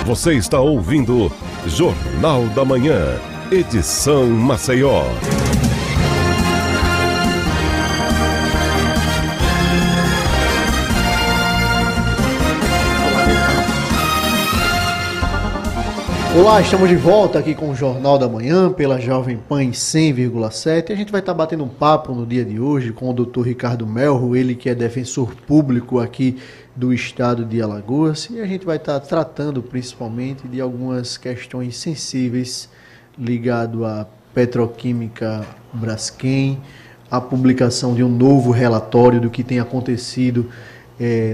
Você está ouvindo Jornal da Manhã, edição Maceió. Olá, estamos de volta aqui com o Jornal da Manhã pela Jovem Pan em 100,7. A gente vai estar batendo um papo no dia de hoje com o Dr. Ricardo Melro, ele que é defensor público aqui do estado de Alagoas, e a gente vai estar tratando principalmente de algumas questões sensíveis ligadas à petroquímica Braskem, a publicação de um novo relatório do que tem acontecido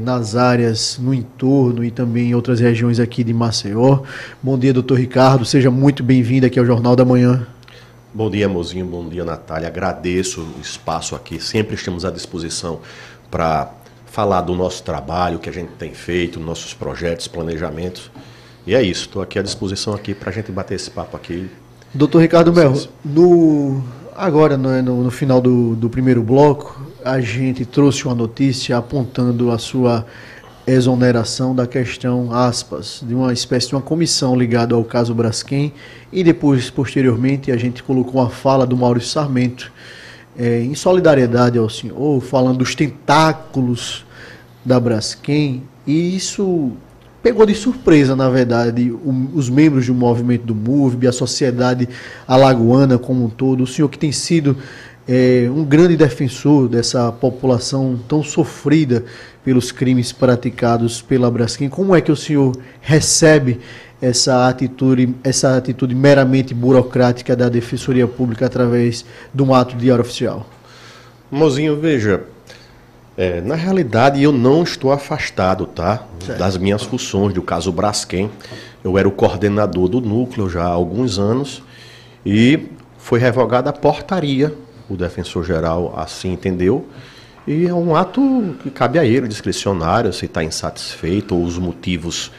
nas áreas no entorno e também em outras regiões aqui de Maceió. Bom dia, doutor Ricardo, seja muito bem-vindo aqui ao Jornal da Manhã. Bom dia, Mozinho, bom dia, Natália. Agradeço o espaço aqui, sempre estamos à disposição para falar do nosso trabalho, que a gente tem feito, nossos projetos, planejamentos. E é isso, estou aqui à disposição aqui para a gente bater esse papo aqui. Doutor Ricardo Melro, agora no final do primeiro bloco, a gente trouxe uma notícia apontando a sua exoneração da questão, aspas, de uma espécie de uma comissão ligada ao caso Braskem, e depois, posteriormente, a gente colocou uma fala do Maurício Sarmento, em solidariedade ao senhor, falando dos tentáculos da Braskem, e isso pegou de surpresa, na verdade, os membros do movimento do MUVB, a sociedade alagoana como um todo, o senhor que tem sido um grande defensor dessa população tão sofrida pelos crimes praticados pela Braskem. Como é que o senhor recebe essa atitude meramente burocrática da Defensoria Pública através de um ato de diário oficial? Mozinho, veja, na realidade eu não estou afastado, tá, das minhas funções do caso Braskem. Eu era o coordenador do núcleo já há alguns anos e foi revogada a portaria. O defensor-geral assim entendeu, e é um ato que cabe a ele, discricionário, se está insatisfeito ou os motivos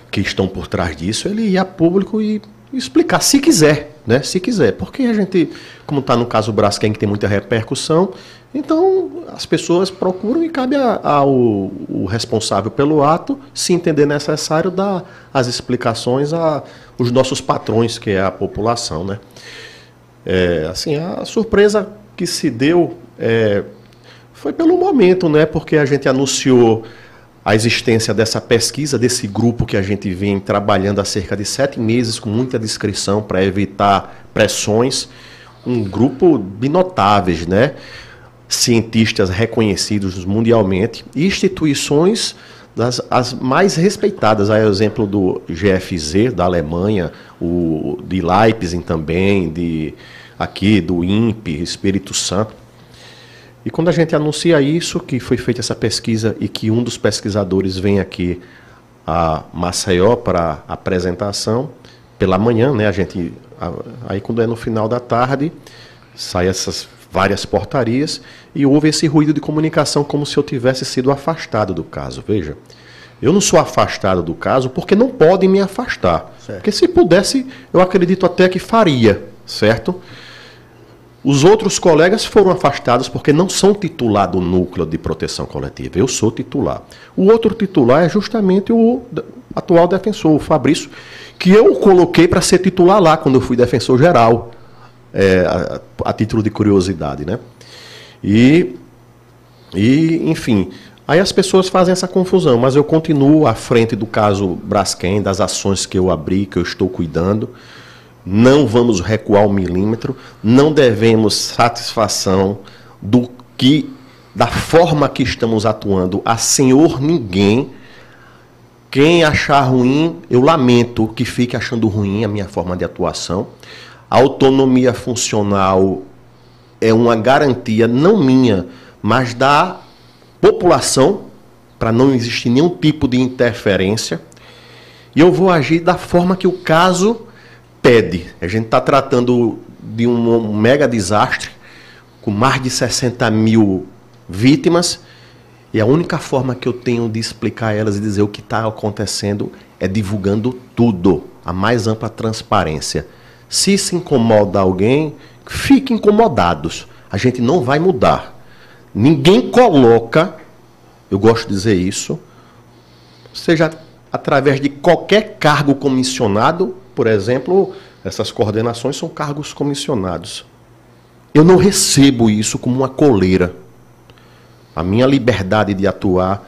que estão por trás disso, ele ir a público e explicar, se quiser, né? Se quiser, porque a gente, como está no caso Braskem, que tem muita repercussão, então as pessoas procuram e cabe ao responsável pelo ato, se entender necessário, dar as explicações aos nossos patrões, que é a população, né? Assim, a surpresa que se deu foi pelo momento, né? Porque a gente anunciou a existência dessa pesquisa, desse grupo que a gente vem trabalhando há cerca de 7 meses, com muita discrição para evitar pressões. Um grupo de notáveis, né? Cientistas reconhecidos mundialmente, e instituições as mais respeitadas, a exemplo do GFZ, da Alemanha, o de Leipzig também, aqui do INPE, Espírito Santo. E quando a gente anuncia isso, que foi feita essa pesquisa e que um dos pesquisadores vem aqui a Maceió para apresentação, pela manhã, né, aí quando é no final da tarde, sai essas várias portarias e houve esse ruído de comunicação como se eu tivesse sido afastado do caso. Veja, eu não sou afastado do caso porque não podem me afastar. Certo. Porque se pudesse, eu acredito até que faria, certo? Os outros colegas foram afastados porque não são titular do núcleo de proteção coletiva. Eu sou titular. O outro titular é justamente o atual defensor, o Fabrício, que eu coloquei para ser titular lá quando eu fui defensor geral. A título de curiosidade, né? E enfim, aí as pessoas fazem essa confusão, mas eu continuo à frente do caso Braskem, das ações que eu abri, que eu estou cuidando. Não vamos recuar 1 milímetro, não devemos satisfação da forma que estamos atuando a senhor ninguém. Quem achar ruim, eu lamento que fique achando ruim a minha forma de atuação. A autonomia funcional é uma garantia, não minha, mas da população, para não existir nenhum tipo de interferência. E eu vou agir da forma que o caso pede. A gente está tratando de um mega desastre, com mais de 60 mil vítimas, e a única forma que eu tenho de explicar a elas e dizer o que está acontecendo é divulgando tudo, a mais ampla transparência. Se incomoda alguém, fique incomodados. A gente não vai mudar. Ninguém coloca, eu gosto de dizer isso, seja através de qualquer cargo comissionado. Por exemplo, essas coordenações são cargos comissionados. Eu não recebo isso como uma coleira. A minha liberdade de atuar,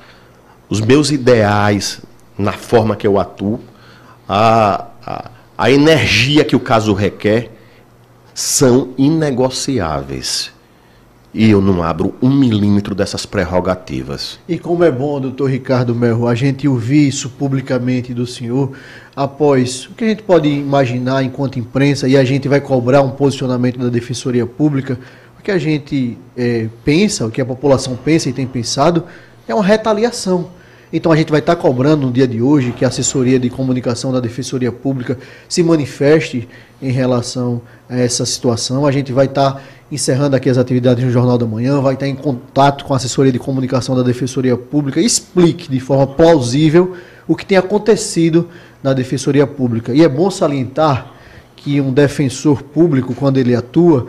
os meus ideais na forma que eu atuo, a energia que o caso requer, são inegociáveis. E eu não abro 1 milímetro dessas prerrogativas. E como é bom, doutor Ricardo Melro, a gente ouvir isso publicamente do senhor, após o que a gente pode imaginar enquanto imprensa, e a gente vai cobrar um posicionamento da Defensoria Pública, o que a gente pensa, o que a população pensa e tem pensado, é uma retaliação. Então a gente vai estar cobrando no dia de hoje que a assessoria de comunicação da Defensoria Pública se manifeste em relação a essa situação. A gente vai estar encerrando aqui as atividades no Jornal da Manhã, vai estar em contato com a assessoria de comunicação da Defensoria Pública, explique de forma plausível o que tem acontecido na Defensoria Pública. E é bom salientar que um defensor público, quando ele atua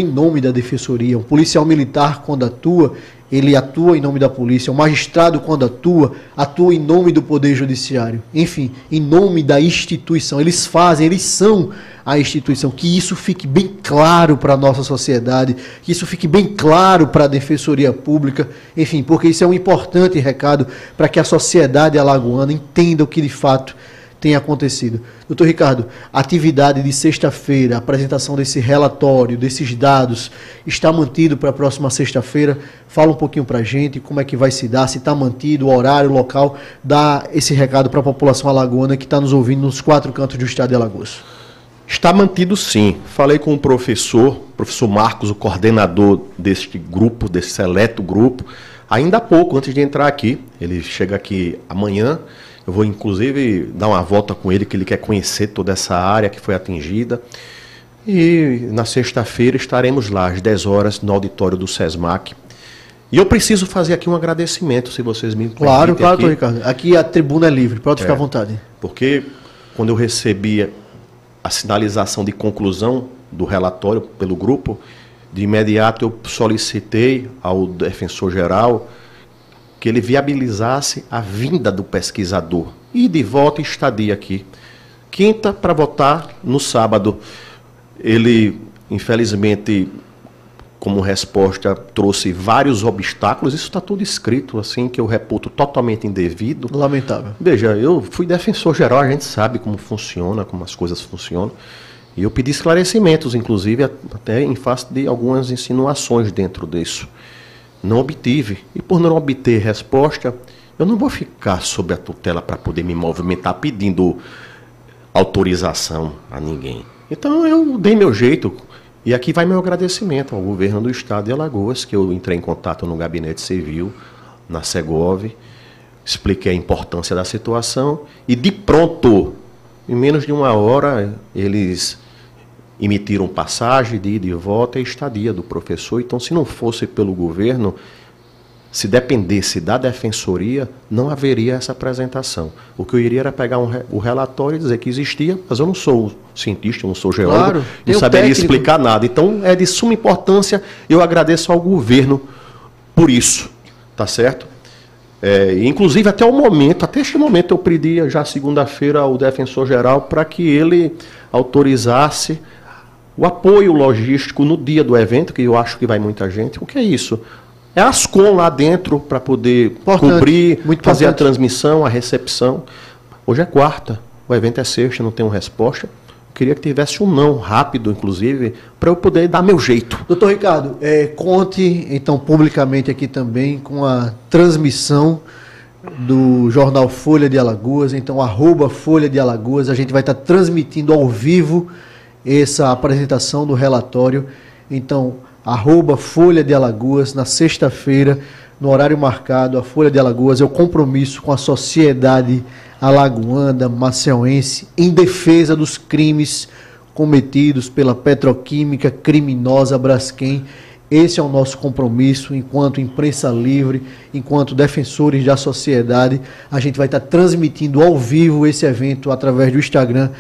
em nome da Defensoria. Um policial militar, quando atua, ele atua em nome da polícia. O magistrado, quando atua em nome do Poder Judiciário. Enfim, em nome da instituição. Eles são a instituição. Que isso fique bem claro para a nossa sociedade, que isso fique bem claro para a Defensoria Pública. Enfim, porque isso é um importante recado para que a sociedade alagoana entenda o que de fato tem acontecido. Doutor Ricardo, a atividade de sexta-feira, a apresentação desse relatório, desses dados, está mantido para a próxima sexta-feira? Fala um pouquinho para a gente como é que vai se dar, se está mantido, o horário, o local, dá esse recado para a população alagoana que está nos ouvindo nos 4 cantos do estado de Alagoas. Está mantido, sim. Falei com o professor Marcos, o coordenador deste grupo, desse seleto grupo, ainda há pouco, antes de entrar aqui. Ele chega aqui amanhã. Eu vou, inclusive, dar uma volta com ele, que ele quer conhecer toda essa área que foi atingida. E na sexta-feira estaremos lá, às 10 horas, no auditório do SESMAC. E eu preciso fazer aqui um agradecimento, se vocês me permitem. Claro, doutor Ricardo. Aqui a tribuna é livre, pode ficar à vontade. Porque quando eu recebi a sinalização de conclusão do relatório pelo grupo, de imediato eu solicitei ao defensor-geral que ele viabilizasse a vinda do pesquisador. E de volta e estadia aqui. Quinta para votar no sábado. Ele, infelizmente, como resposta, trouxe vários obstáculos. Isso está tudo escrito, assim, que eu reputo totalmente indevido. Lamentável. Veja, eu fui defensor-geral, a gente sabe como funciona, como as coisas funcionam. E eu pedi esclarecimentos, inclusive, até em face de algumas insinuações dentro disso. Não obtive. E por não obter resposta, eu não vou ficar sob a tutela para poder me movimentar pedindo autorização a ninguém. Então eu dei meu jeito. E aqui vai meu agradecimento ao governo do estado de Alagoas, que eu entrei em contato no gabinete civil, na Segov, expliquei a importância da situação e de pronto, em menos de 1 hora, eles emitiram passagem de ida e volta e estadia do professor. Então, se não fosse pelo governo, se dependesse da defensoria, não haveria essa apresentação. O que eu iria era pegar o relatório e dizer que existia, mas eu não sou cientista, eu não sou geólogo, claro, não saberia explicar nada. Então, é de suma importância, eu agradeço ao governo por isso, tá certo? Inclusive, até este momento, eu pedia já segunda-feira ao defensor-geral para que ele autorizasse o apoio logístico no dia do evento, que eu acho que vai muita gente. O que é isso? É a Ascom lá dentro para poder cobrir, fazer a transmissão, a recepção. Hoje é quarta, o evento é sexta, não tenho resposta. Eu queria que tivesse um não rápido, inclusive, para eu poder dar meu jeito. Doutor Ricardo, conte então publicamente aqui também com a transmissão do jornal Folha de Alagoas, então @Folha de Alagoas. A gente vai estar transmitindo ao vivo essa apresentação do relatório. Então, @Folha de Alagoas, na sexta-feira, no horário marcado, a Folha de Alagoas é o compromisso com a sociedade alagoana, maceiense, em defesa dos crimes cometidos pela petroquímica criminosa Braskem. Esse é o nosso compromisso enquanto imprensa livre, enquanto defensores da sociedade. A gente vai estar transmitindo ao vivo esse evento através do Instagram,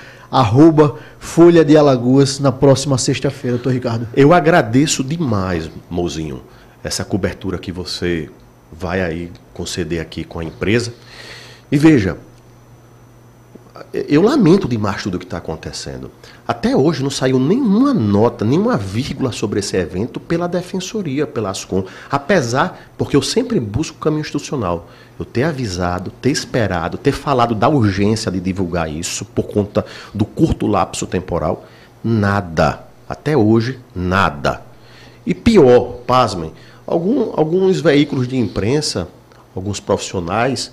@Folha de Alagoas, na próxima sexta-feira, doutor Ricardo. Eu agradeço demais, mozinho, essa cobertura que você vai aí conceder aqui com a empresa. E veja, eu lamento demais tudo o que está acontecendo. Até hoje não saiu nenhuma nota, nenhuma vírgula sobre esse evento pela Defensoria, pela Ascom. Apesar, porque eu sempre busco o caminho institucional. Eu ter avisado, ter esperado, ter falado da urgência de divulgar isso por conta do curto lapso temporal. Nada. Até hoje, nada. E pior, pasmem, alguns veículos de imprensa, alguns profissionais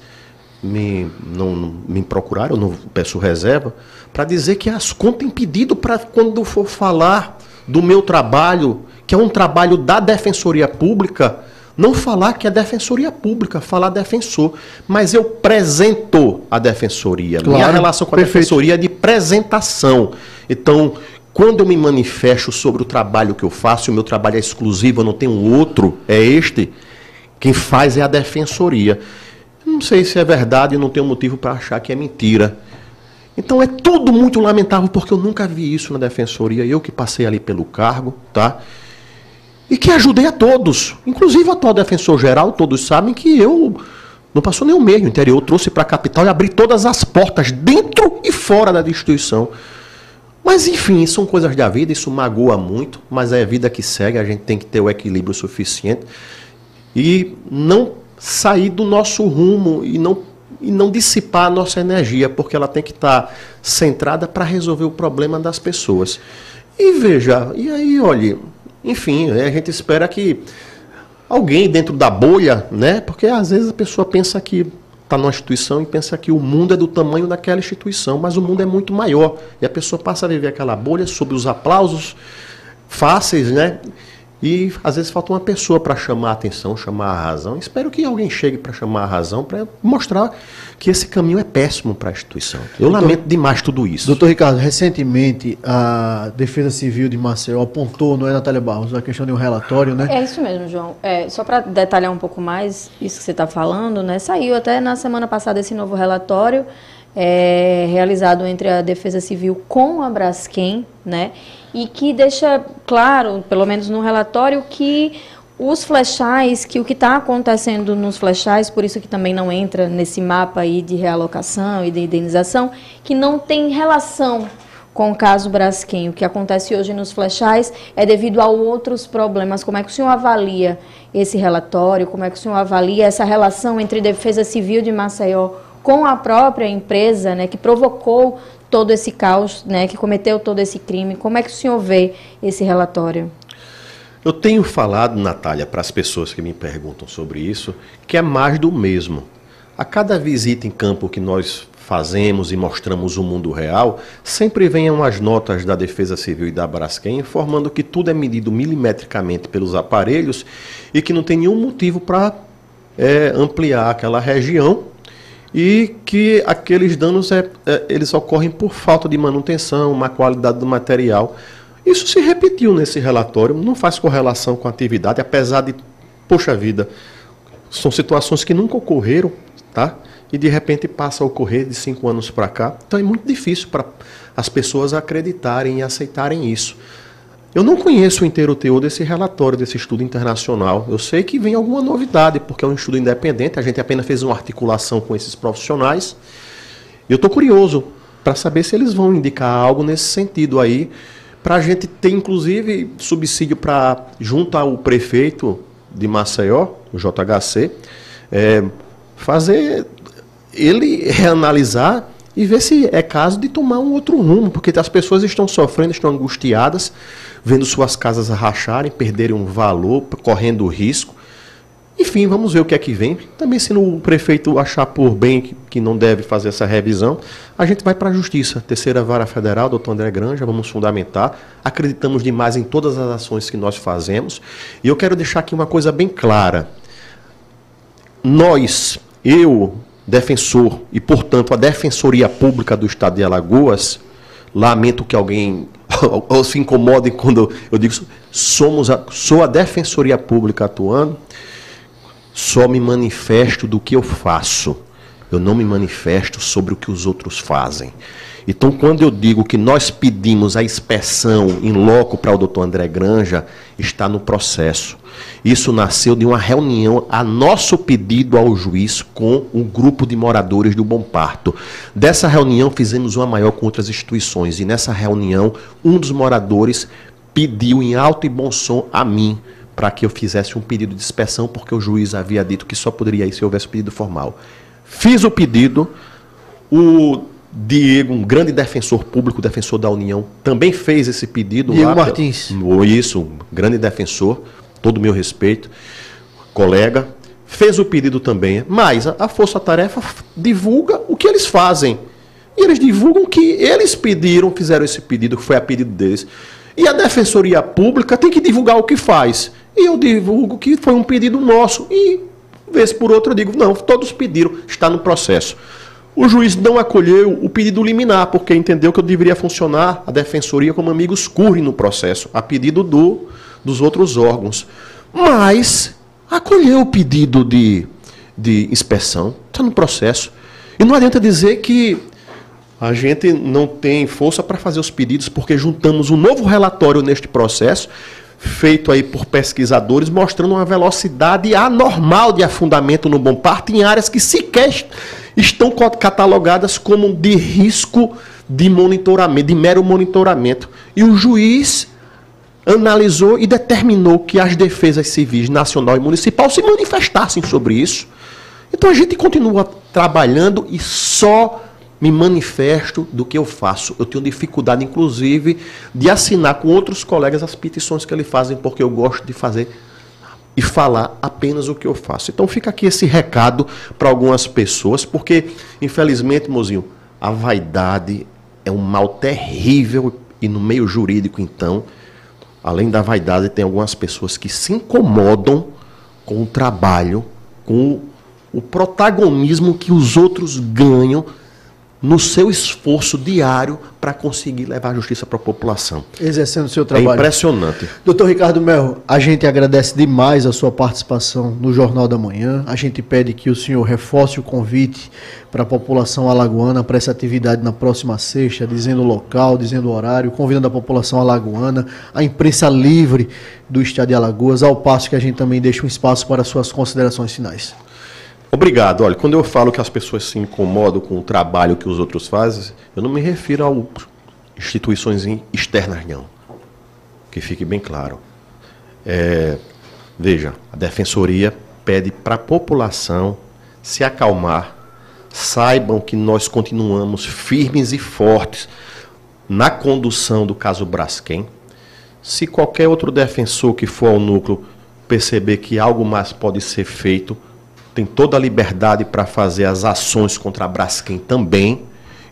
me procuraram, eu não peço reserva, para dizer que a Ascom tem pedido para quando for falar do meu trabalho, que é um trabalho da Defensoria Pública, não falar que é Defensoria Pública, falar defensor. Mas eu presento a Defensoria. Claro, minha relação com a Defensoria é de presentação. Então, quando eu me manifesto sobre o trabalho que eu faço, o meu trabalho é exclusivo, eu não tenho outro, é este, quem faz é a Defensoria. Não sei se é verdade, eu não tenho motivo para achar que é mentira. Então é tudo muito lamentável, porque eu nunca vi isso na Defensoria, eu que passei ali pelo cargo, tá? E que ajudei a todos, inclusive o atual defensor-geral, todos sabem que eu não passou nem um mês no interior, eu trouxe para a capital e abri todas as portas, dentro e fora da instituição. Mas enfim, são coisas da vida, isso magoa muito, mas é a vida que segue, a gente tem que ter o equilíbrio suficiente e não sair do nosso rumo e não dissipar a nossa energia, porque ela tem que estar centrada para resolver o problema das pessoas. E veja, e aí, olha, enfim, a gente espera que alguém dentro da bolha, né? Porque às vezes a pessoa pensa que está numa instituição e pensa que o mundo é do tamanho daquela instituição, mas o mundo é muito maior. E a pessoa passa a viver aquela bolha sob os aplausos fáceis, né? E às vezes falta uma pessoa para chamar a atenção, chamar a razão. Espero que alguém chegue para chamar a razão, para mostrar que esse caminho é péssimo para a instituição. Eu lamento demais tudo isso. Doutor Ricardo, recentemente a Defesa Civil de Maceió apontou, não é, Natália Barros, a questão de um relatório, né? É isso mesmo, João. Só para detalhar um pouco mais isso que você está falando, né? Saiu até na semana passada esse novo relatório realizado entre a Defesa Civil com a Braskem, né? E que deixa claro, pelo menos no relatório, que os flechais, que o que está acontecendo nos flechais, por isso que também não entra nesse mapa aí de realocação e de indenização, que não tem relação com o caso Braskem. O que acontece hoje nos flechais é devido a outros problemas. Como é que o senhor avalia esse relatório? Como é que o senhor avalia essa relação entre Defesa Civil de Maceió com a própria empresa, né, que provocou todo esse caos, né, que cometeu todo esse crime? Como é que o senhor vê esse relatório? Eu tenho falado, Natália, para as pessoas que me perguntam sobre isso, que é mais do mesmo. A cada visita em campo que nós fazemos e mostramos o mundo real, sempre vêm as notas da Defesa Civil e da Braskem informando que tudo é medido milimetricamente pelos aparelhos e que não tem nenhum motivo para ampliar aquela região, e que aqueles danos eles ocorrem por falta de manutenção, má qualidade do material. Isso se repetiu nesse relatório, não faz correlação com a atividade, apesar de, poxa vida, são situações que nunca ocorreram, tá? E de repente passa a ocorrer de 5 anos para cá. Então é muito difícil para as pessoas acreditarem e aceitarem isso. Eu não conheço o inteiro teor desse relatório, desse estudo internacional. Eu sei que vem alguma novidade, porque é um estudo independente, a gente apenas fez uma articulação com esses profissionais. E eu estou curioso para saber se eles vão indicar algo nesse sentido aí, para a gente ter, inclusive, subsídio para, junto ao prefeito de Maceió, o JHC, fazer ele reanalisar e ver se é caso de tomar um outro rumo, porque as pessoas estão sofrendo, estão angustiadas, vendo suas casas racharem, perderem um valor, correndo risco. Enfim, vamos ver o que é que vem. Também, se o prefeito achar por bem que não deve fazer essa revisão, a gente vai para a Justiça. Terceira Vara Federal, doutor André Granja, vamos fundamentar. Acreditamos demais em todas as ações que nós fazemos. E eu quero deixar aqui uma coisa bem clara. Nós, eu, defensor, e portanto a Defensoria Pública do Estado de Alagoas, lamento que alguém ou se incomode quando eu digo sou a Defensoria Pública atuando, só me manifesto do que eu faço. Eu não me manifesto sobre o que os outros fazem. Então, quando eu digo que nós pedimos a inspeção em loco para o doutor André Granja, está no processo. Isso nasceu de uma reunião a nosso pedido ao juiz com um grupo de moradores do Bom Parto. Dessa reunião fizemos uma maior com outras instituições e nessa reunião um dos moradores pediu em alto e bom som a mim para que eu fizesse um pedido de inspeção porque o juiz havia dito que só poderia ir se houvesse pedido formal. Fiz o pedido, o Diego, um grande defensor público, defensor da União, também fez esse pedido. Diego Martins. Isso, um grande defensor, todo o meu respeito, colega, fez o pedido também, mas a Força Tarefa divulga o que eles fazem. E eles divulgam que eles pediram, fizeram esse pedido, que foi a pedido deles. E a Defensoria Pública tem que divulgar o que faz. E eu divulgo que foi um pedido nosso. E, vez por outra, eu digo, não, todos pediram, está no processo. O juiz não acolheu o pedido liminar, porque entendeu que eu deveria funcionar a defensoria como amigos curri no processo, a pedido dos outros órgãos. Mas acolheu o pedido de inspeção, está no processo. E não adianta dizer que a gente não tem força para fazer os pedidos, porque juntamos um novo relatório neste processo, feito aí por pesquisadores, mostrando uma velocidade anormal de afundamento no Bom Parto em áreas que sequer estão catalogadas como de risco de monitoramento, de mero monitoramento. E o juiz analisou e determinou que as defesas civis nacional e municipal se manifestassem sobre isso. Então a gente continua trabalhando e só me manifesto do que eu faço. Eu tenho dificuldade, inclusive, de assinar com outros colegas as petições que eles fazem, porque eu gosto de fazer e falar apenas o que eu faço. Então fica aqui esse recado para algumas pessoas, porque, infelizmente, mozinho, a vaidade é um mal terrível e no meio jurídico, então, além da vaidade, tem algumas pessoas que se incomodam com o trabalho, com o protagonismo que os outros ganham no seu esforço diário para conseguir levar a justiça para a população. Exercendo o seu trabalho. É impressionante. Doutor Ricardo Melro, a gente agradece demais a sua participação no Jornal da Manhã. A gente pede que o senhor reforce o convite para a população alagoana para essa atividade na próxima sexta, dizendo o local, dizendo o horário, convidando a população alagoana, a imprensa livre do estado de Alagoas, ao passo que a gente também deixa um espaço para suas considerações finais. Obrigado. Olha, quando eu falo que as pessoas se incomodam com o trabalho que os outros fazem, eu não me refiro a instituições externas, não. Que fique bem claro. Veja, a Defensoria pede para a população se acalmar, saibam que nós continuamos firmes e fortes na condução do caso Braskem. Se qualquer outro defensor que for ao núcleo perceber que algo mais pode ser feito, tem toda a liberdade para fazer as ações contra a Braskem também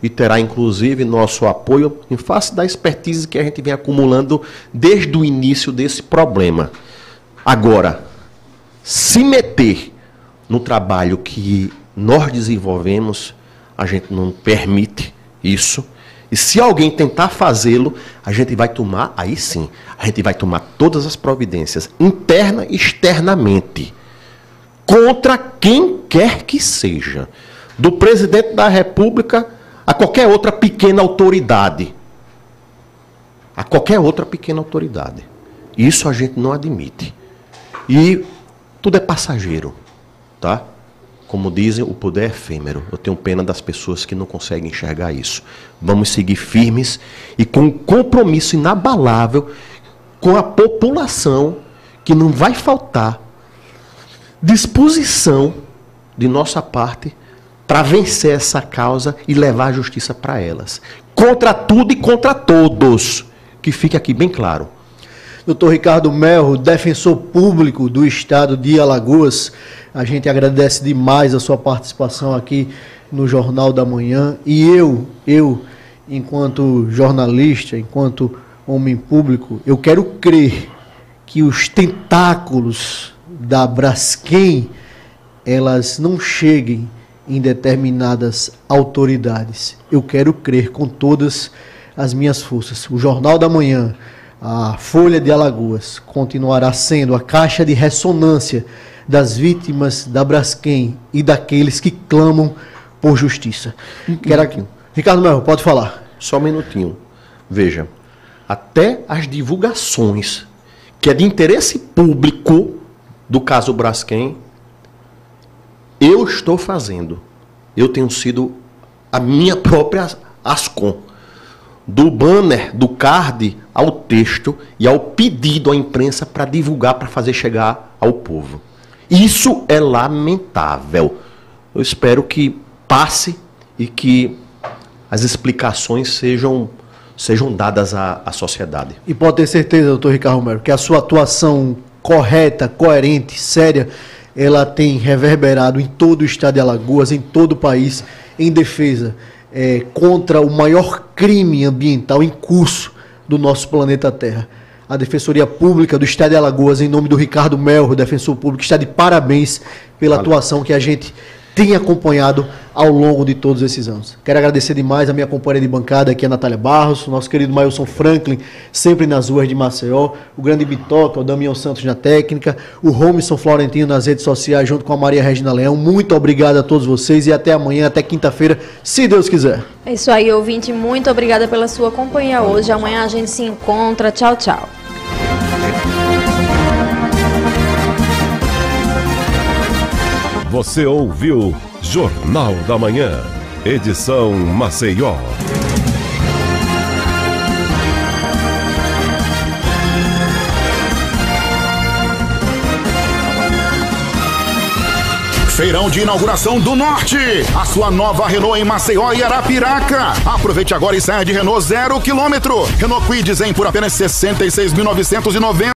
e terá inclusive nosso apoio em face da expertise que a gente vem acumulando desde o início desse problema. Agora, se meter no trabalho que nós desenvolvemos, a gente não permite isso. E se alguém tentar fazê-lo, a gente vai tomar, aí sim, a gente vai tomar todas as providências, interna e externamente, contra quem quer que seja, do presidente da República a qualquer outra pequena autoridade. A qualquer outra pequena autoridade. Isso a gente não admite. E tudo é passageiro, tá? Como dizem, o poder é efêmero. Eu tenho pena das pessoas que não conseguem enxergar isso. Vamos seguir firmes e com um compromisso inabalável com a população, que não vai faltar disposição de nossa parte para vencer essa causa e levar a justiça para elas. Contra tudo e contra todos. Que fique aqui bem claro. Doutor Ricardo Melro, defensor público do estado de Alagoas, a gente agradece demais a sua participação aqui no Jornal da Manhã. E eu, enquanto jornalista, enquanto homem público, eu quero crer que os tentáculos da Braskem, elas não cheguem em determinadas autoridades. Eu quero crer com todas as minhas forças. O Jornal da Manhã, a Folha de Alagoas, continuará sendo a caixa de ressonância das vítimas da Braskem e daqueles que clamam por justiça. Quero aqui Ricardo Melro, pode falar. Só um minutinho. Veja, até as divulgações que é de interesse público do caso Braskem, eu estou fazendo. Eu tenho sido a minha própria Ascom. Do banner, do card, ao texto e ao pedido à imprensa para divulgar, para fazer chegar ao povo. Isso é lamentável. Eu espero que passe e que as explicações sejam dadas à sociedade. E pode ter certeza, doutor Ricardo Romero, que a sua atuação correta, coerente, séria, ela tem reverberado em todo o estado de Alagoas, em todo o país, em defesa contra o maior crime ambiental em curso do nosso planeta Terra. A Defensoria Pública do Estado de Alagoas, em nome do Ricardo Melro, defensor público, está de parabéns pela atuação que a gente tem acompanhado ao longo de todos esses anos. Quero agradecer demais a minha companheira de bancada aqui, a Natália Barros, o nosso querido Mailson Franklin, sempre nas ruas de Maceió, o grande Bitoca, o Damião Santos na técnica, o Romisson Florentino nas redes sociais, junto com a Maria Regina Leão. Muito obrigado a todos vocês e até amanhã, até quinta-feira, se Deus quiser. É isso aí, ouvinte. Muito obrigada pela sua companhia hoje. Amanhã a gente se encontra. Tchau, tchau. Você ouviu Jornal da Manhã, edição Maceió. Feirão de inauguração do Norte. A sua nova Renault em Maceió e Arapiraca. Aproveite agora e saia de Renault 0 km. Renault Kwid Zen por apenas R$ 66.990.